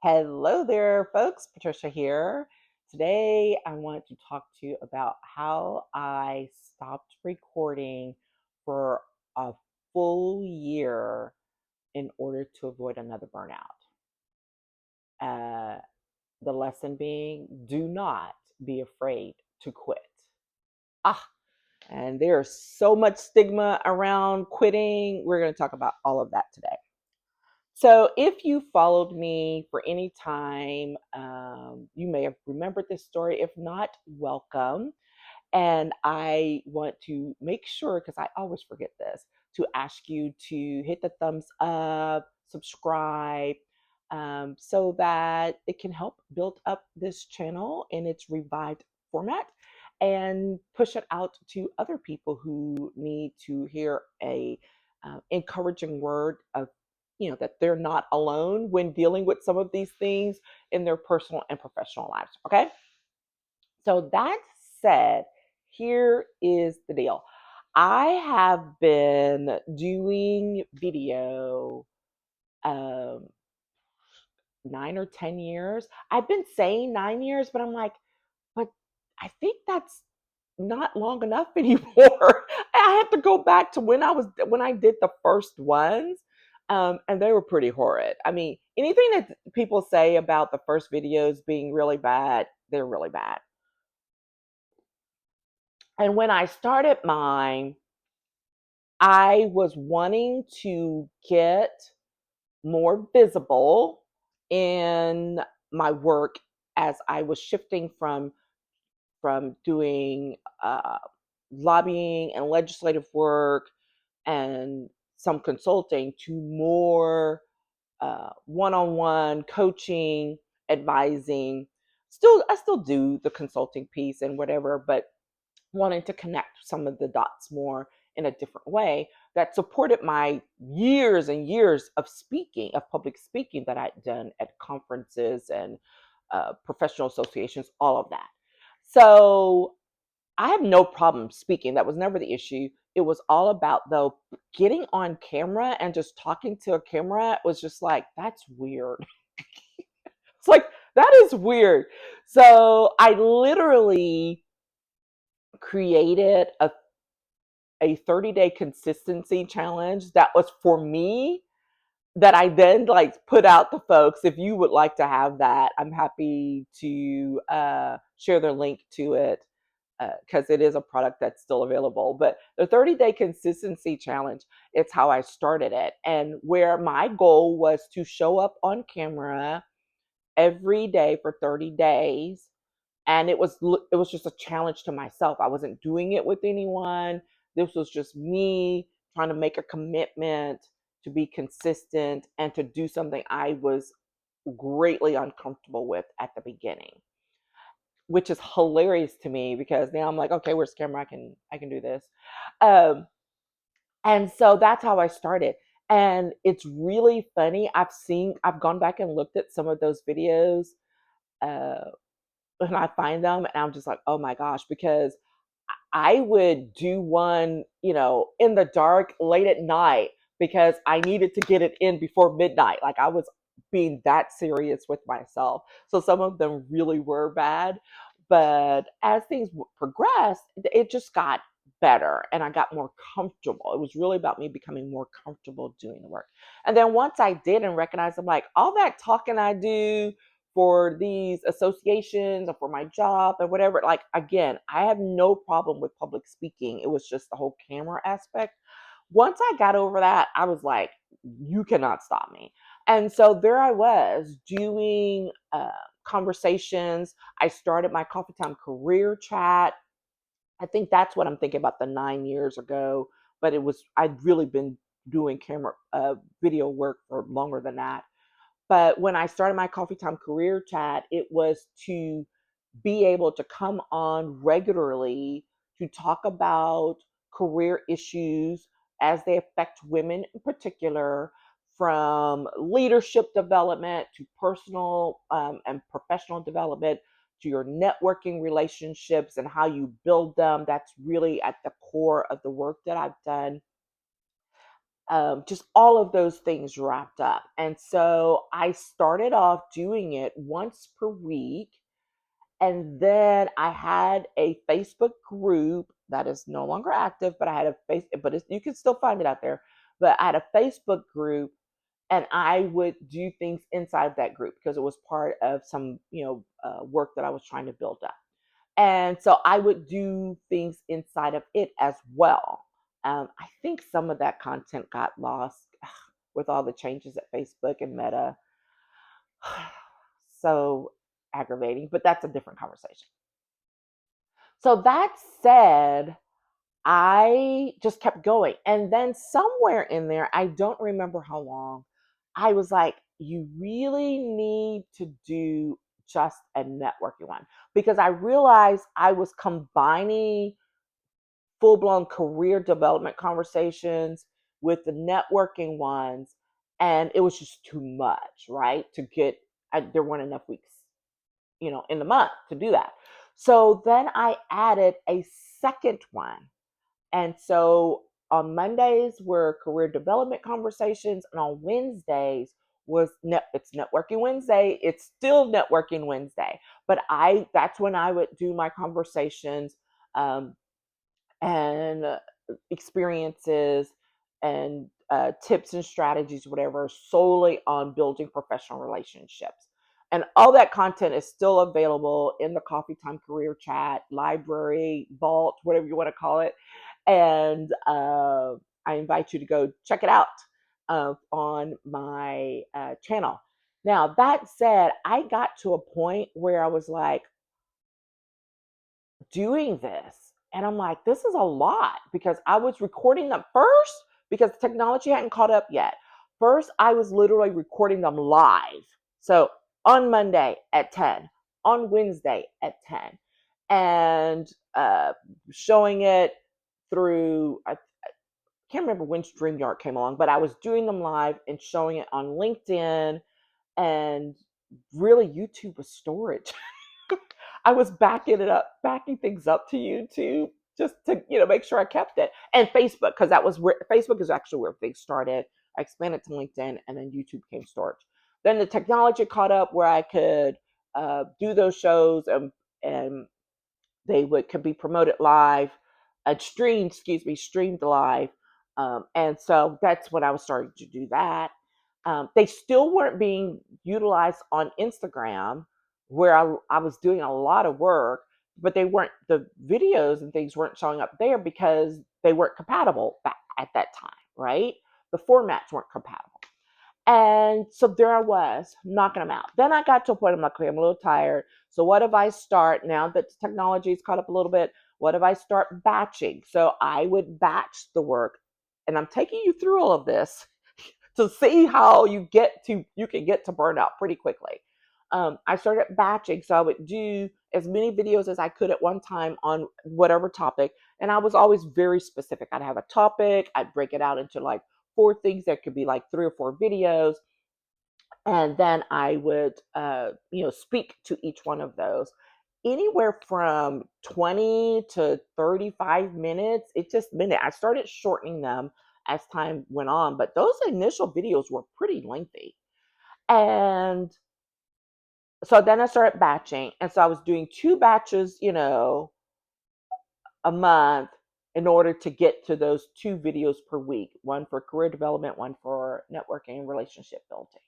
Hello there, folks. Patricia here. Today, I want to talk to you about how I stopped recording for a full year in order to avoid another burnout. Uh, the lesson being do not be afraid to quit. Ah, and there's so much stigma around quitting. We're going to talk about all of that today. So, if you followed me for any time, you may have remembered this story. If not, welcome. And I want to make sure, because I always forget this, to ask you to hit the thumbs up, subscribe, so that it can help build up this channel in its revived format and push it out to other people who need to hear a encouraging word of that they're not alone when dealing with some of these things in their personal and professional lives. Okay, so that said, here is the deal. I have been doing video um, 9 or 10 years. I've been saying 9 years, but I'm like, but I think that's not long enough anymore. I have to go back to when I did the first ones, and they were pretty horrid. I mean, anything that people say about the first videos being really bad, they're really bad. And when I started mine, I was wanting to get more visible in my work as I was shifting from doing lobbying and legislative work and some consulting to more one-on-one coaching, advising. I still do the consulting piece and whatever, but wanting to connect some of the dots more in a different way that supported my years and years of speaking, of public speaking that I'd done at conferences and professional associations, all of that. So I have no problem speaking. That was never the issue. It was all about, though, getting on camera and just talking to a camera was just like, that's weird. It's like, that is weird. So I literally created a 30-day consistency challenge that was for me that I then like put out to folks. If you would like to have that, I'm happy to share the link to it because it is a product that's still available. But the 30-day consistency challenge, it's how I started it. And where my goal was to show up on camera every day for 30 days, and it was just a challenge to myself. I wasn't doing it with anyone. This was just me trying to make a commitment to be consistent and to do something I was greatly uncomfortable with at the beginning, which is hilarious to me because now I'm like, okay, where's the camera? I can do this. Um, and so that's how I started. And it's really funny. I've gone back and looked at some of those videos, uh, and I find them and I'm just like, oh my gosh, because I would do one, in the dark late at night because I needed to get it in before midnight. Like I was being that serious with myself. So some of them really were bad. But as things progressed, it just got better and I got more comfortable. It was really about me becoming more comfortable doing the work. And then once I did and recognized, I'm like, all that talking I do for these associations or for my job and whatever, like, again, I have no problem with public speaking. It was just the whole camera aspect. Once I got over that, I was like, you cannot stop me. And so there I was doing conversations. I started my coffee time career chat. I think that's what I'm thinking about, the 9 years ago, but I'd really been doing camera video work for longer than that. But when I started my coffee time career chat, it was to be able to come on regularly to talk about career issues as they affect women in particular, from leadership development to personal and professional development to your networking relationships and how you build them. That's really at the core of the work that I've done. just all of those things wrapped up. And so I started off doing it once per week. And then I had a Facebook group that is no longer active, but I had a but you can still find it out there. But I had a Facebook group, and I would do things inside that group because it was part of some, work that I was trying to build up. And so I would do things inside of it as well. I think some of that content got lost with all the changes at Facebook and Meta. So aggravating, but that's a different conversation. So that said, I just kept going. And then somewhere in there, I don't remember how long, I was like, you really need to do just a networking one, because I realized I was combining full blown career development conversations with the networking ones. And it was just too much, right? There weren't enough weeks, in the month to do that. So then I added a second one. And so on Mondays were career development conversations, and on Wednesdays it's networking Wednesday. It's still networking Wednesday, but that's when I would do my conversations, and experiences and tips and strategies, whatever, solely on building professional relationships. And all that content is still available in the Coffee Time Career Chat, library, vault, whatever you want to call it. And I invite you to go check it out on my channel. Now, that said, I got to a point where I was like, doing this. And I'm like, this is a lot, because I was recording them first because technology hadn't caught up yet. First, I was literally recording them live. So on Monday at 10, on Wednesday at 10, and showing it through, I can't remember when StreamYard came along, but I was doing them live and showing it on LinkedIn, and really YouTube was storage. I was backing things up to YouTube just to, make sure I kept it. And Facebook, because Facebook is actually where things started. I expanded to LinkedIn, and then YouTube came storage. Then the technology caught up where I could do those shows, and they could be promoted live, streamed live. And so that's when I was starting to do that. They still weren't being utilized on Instagram, where I was doing a lot of work, but the videos and things weren't showing up there because they weren't compatible back at that time, right? The formats weren't compatible. And so there I was, knocking them out. Then I got to a point, I'm like, okay, I'm a little tired. So what if I start, now that technology has caught up a little bit, what if I start batching? So I would batch the work. And I'm taking you through all of this to see how you can get to burnout pretty quickly. I started batching, so I would do as many videos as I could at one time on whatever topic, and I was always very specific. I'd have a topic, I'd break it out into like 4 things that could be like 3 or 4 videos, and then I would, speak to each one of those. Anywhere from 20 to 35 minutes. It just minute. I started shortening them as time went on, but those initial videos were pretty lengthy. And so then I started batching. And so I was doing 2 batches, a month, in order to get to those 2 videos per week, one for career development, one for networking and relationship building.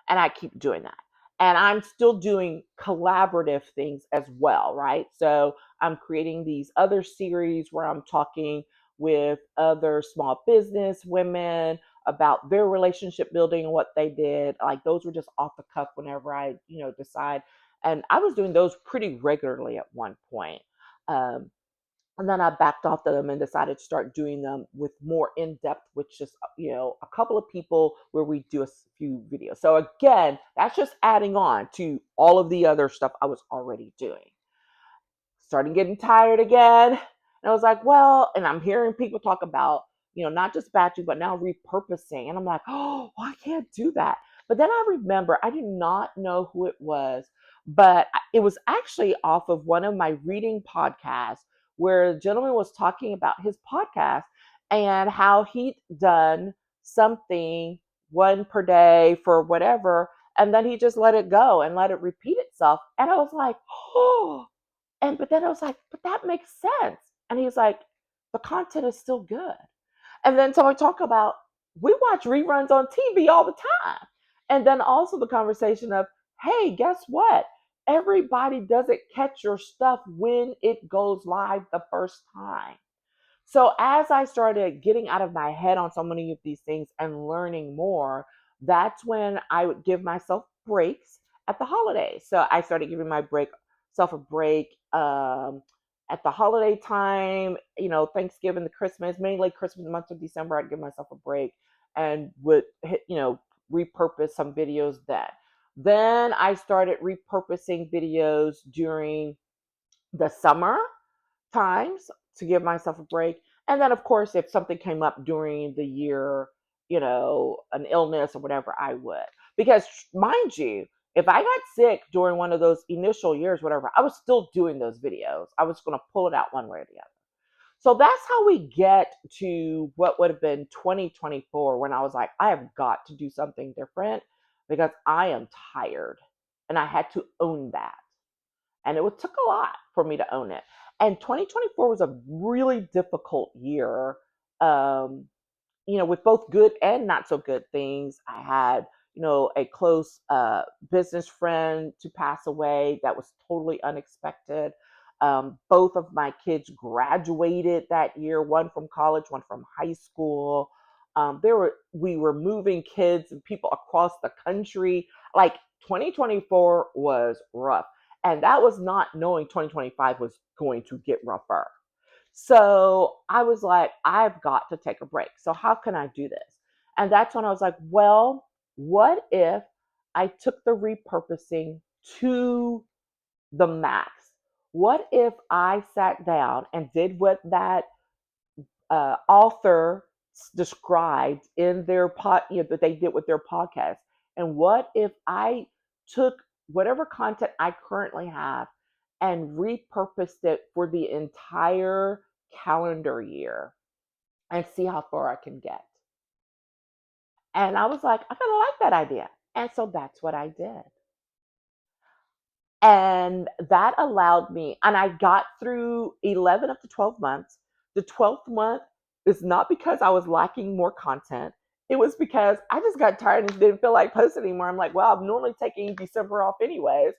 And I keep doing that. And I'm still doing collaborative things as well, right? So I'm creating these other series where I'm talking with other small business women about their relationship building and what they did. Like, those were just off the cuff whenever I, decide. And I was doing those pretty regularly at one point. And then I backed off them and decided to start doing them with more in depth, with just, a couple of people where we do a few videos. So again, that's just adding on to all of the other stuff I was already doing. Starting getting tired again. And I was like, well, and I'm hearing people talk about, not just batching, but now repurposing. And I'm like, oh, well, I can't do that. But then I remember, I do not know who it was, but it was actually off of one of my reading podcasts, where a gentleman was talking about his podcast and how he'd done something, one per day for whatever, and then he just let it go and let it repeat itself. And I was like, oh, but then I was like, but that makes sense. And he's like, the content is still good. And then so I talk about, we watch reruns on TV all the time. And then also the conversation of, hey, guess what? Everybody doesn't catch your stuff when it goes live the first time. So as I started getting out of my head on so many of these things and learning more, that's when I would give myself breaks at the holidays. So I started giving myself a break at the holiday time, Thanksgiving, the Christmas, mainly Christmas month of December, I'd give myself a break and would repurpose some videos then. Then I started repurposing videos during the summer times to give myself a break. And then, of course, if something came up during the year, an illness or whatever, I would. Because, mind you, if I got sick during one of those initial years, whatever, I was still doing those videos. I was going to pull it out one way or the other. So that's how we get to what would have been 2024 when I was like, I have got to do something different because I am tired. And I had to own that. And took a lot for me to own it. And 2024 was a really difficult year, with both good and not so good things. I had, a close business friend to pass away that was totally unexpected. Both of my kids graduated that year, one from college, one from high school. We were moving kids and people across the country. Like 2024 was rough. And that was not knowing 2025 was going to get rougher. So I was like, I've got to take a break. So how can I do this? And that's when I was like, well, what if I took the repurposing to the max? What if I sat down and did what that author described in their that they did with their podcast? And what if I took whatever content I currently have and repurposed it for the entire calendar year and see how far I can get? And I was like, I kind of like that idea. And so that's what I did. And that allowed me, and I got through 11 of the 12 months. The 12th month is not because I was lacking more content. It was because I just got tired and didn't feel like posting anymore. I'm like, well, I'm normally taking December off anyways.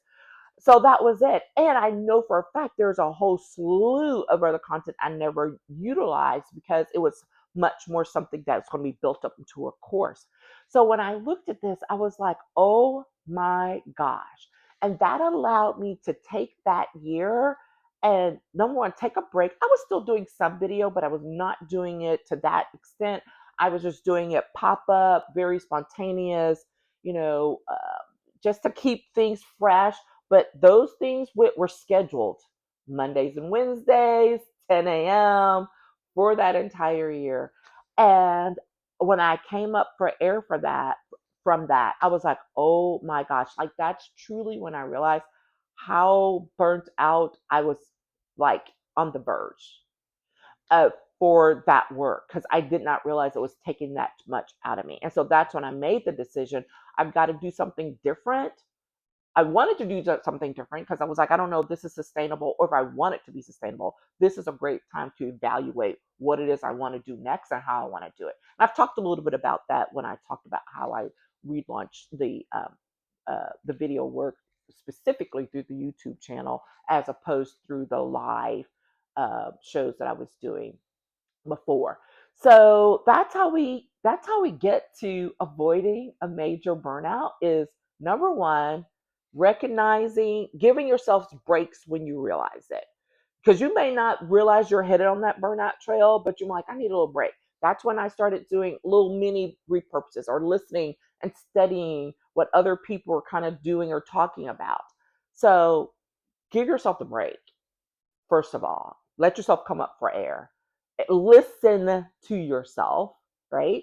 So that was it. And I know for a fact there's a whole slew of other content I never utilized because it was much more something that's going to be built up into a course. So when I looked at this, I was like, oh my gosh. And that allowed me to take that year and number one, take a break. I was still doing some video, but I was not doing it to that extent. I was just doing it pop up, very spontaneous, you know, uh, just to keep things fresh. But those things were scheduled Mondays and Wednesdays, 10 a.m. for that entire year. And when I came up for air from that, I was like, oh my gosh, like that's truly when I realized how burnt out I was, like on the verge uh, for that work because I did not realize it was taking that much out of me. And so that's when I made the decision I've got to do something different. I wanted to do something different because I was like, I don't know if this is sustainable or if I want it to be sustainable. This is a great time to evaluate what it is I want to do next and how I want to do it. And I've talked a little bit about that when I talked about how I relaunched the video work specifically through the YouTube channel as opposed through the live shows that I was doing before. So that's how we get to avoiding a major burnout is number one, recognizing, giving yourself breaks when you realize it. Because you may not realize you're headed on that burnout trail, but you're like, I need a little break. That's when I started doing little mini repurposes or listening and studying what other people are kind of doing or talking about. So give yourself a break. First of all, let yourself come up for air. Listen to yourself, right?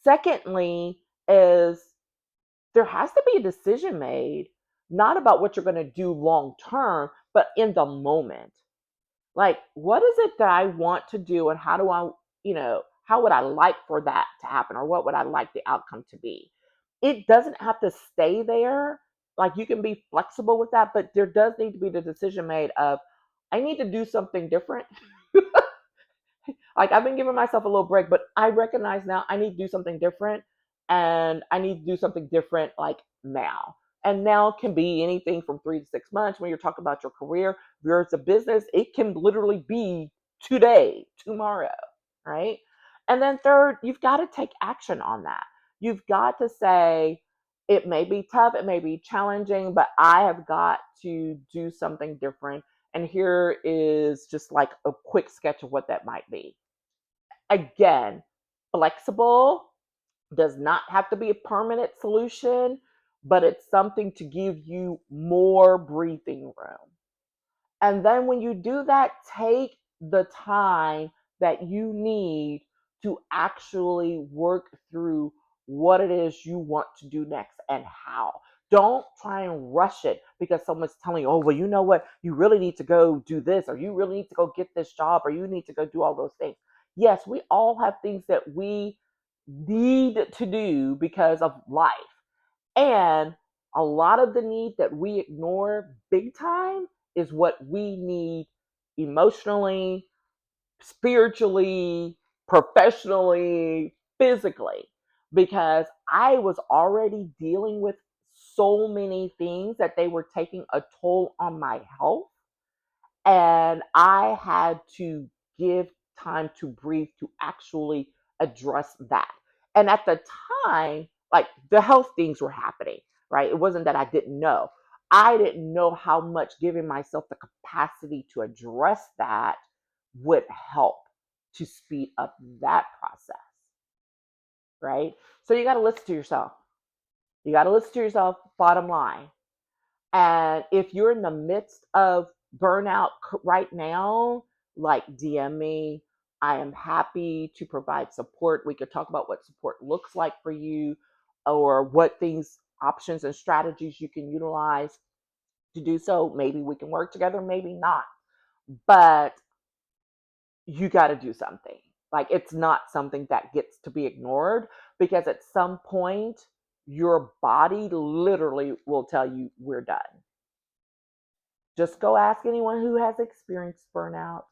Secondly, is there has to be a decision made, not about what you're going to do long term, but in the moment. Like, what is it that I want to do, and how do I, how would I like for that to happen, or what would I like the outcome to be? It doesn't have to stay there. Like, you can be flexible with that, but there does need to be the decision made of, I need to do something different. Like, I've been giving myself a little break, but I recognize now I need to do something different, and I need to do something different like now. And now can be anything from 3 to 6 months. When you're talking about your career, if you're a business, it can literally be today, tomorrow, right? And then third, you've got to take action on that. You've got to say, it may be tough, it may be challenging, but I have got to do something different. And here is just like a quick sketch of what that might be. Again, flexible does not have to be a permanent solution, but it's something to give you more breathing room. And then when you do that, take the time that you need to actually work through what it is you want to do next and how. Don't try and rush it because someone's telling you, oh, well, you know what? You really need to go do this, or you really need to go get this job, or you need to go do all those things. Yes, we all have things that we need to do because of life. And a lot of the need that we ignore big time is what we need emotionally, spiritually, professionally, physically. Because I was already dealing with so many things that they were taking a toll on my health, and I had to give time to breathe to actually address that. And at the time, like, the health things were happening, right? It wasn't that I didn't know. I didn't know how much giving myself the capacity to address that would help to speed up that process, right? So you got to listen to yourself. You got to listen to yourself, bottom line. And if you're in the midst of burnout right now, like, DM me. I am happy to provide support. We could talk about what support looks like for you, or what things, options, and strategies you can utilize to do so. Maybe we can work together, maybe not. But you got to do something. Like, it's not something that gets to be ignored, because at some point, your body literally will tell you, we're done. Just go ask anyone who has experienced burnout.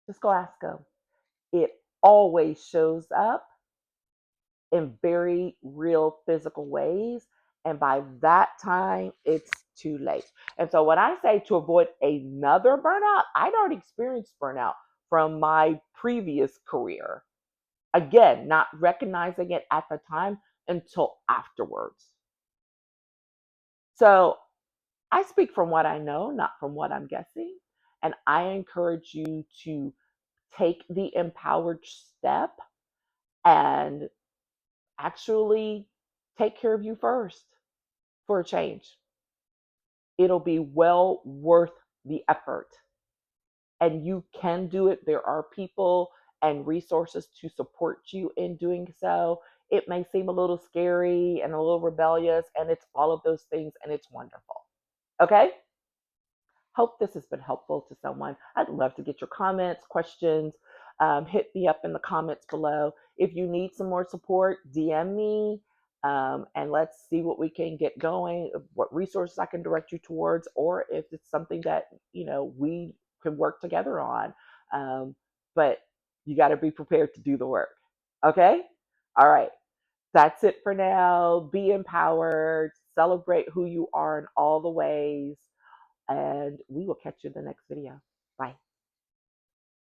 Just go ask them. It always shows up in very real physical ways. And by that time, it's too late. And so, when I say to avoid another burnout, I'd already experienced burnout from my previous career. Again, not recognizing it at the time until afterwards. So, I speak from what I know, not from what I'm guessing. And I encourage you to take the empowered step and actually take care of you first for a change. It'll be well worth the effort. And you can do it. There are people and resources to support you in doing so. It may seem a little scary and a little rebellious, and it's all of those things, and it's wonderful. Okay? Hope this has been helpful to someone. I'd love to get your comments, questions. Hit me up in the comments below. If you need some more support, DM me, and let's see what we can get going, what resources I can direct you towards, or if it's something that, we can work together on. But you got to be prepared to do the work. Okay? All right. That's it for now. Be empowered. Celebrate who you are in all the ways, and we will catch you in the next video. Bye.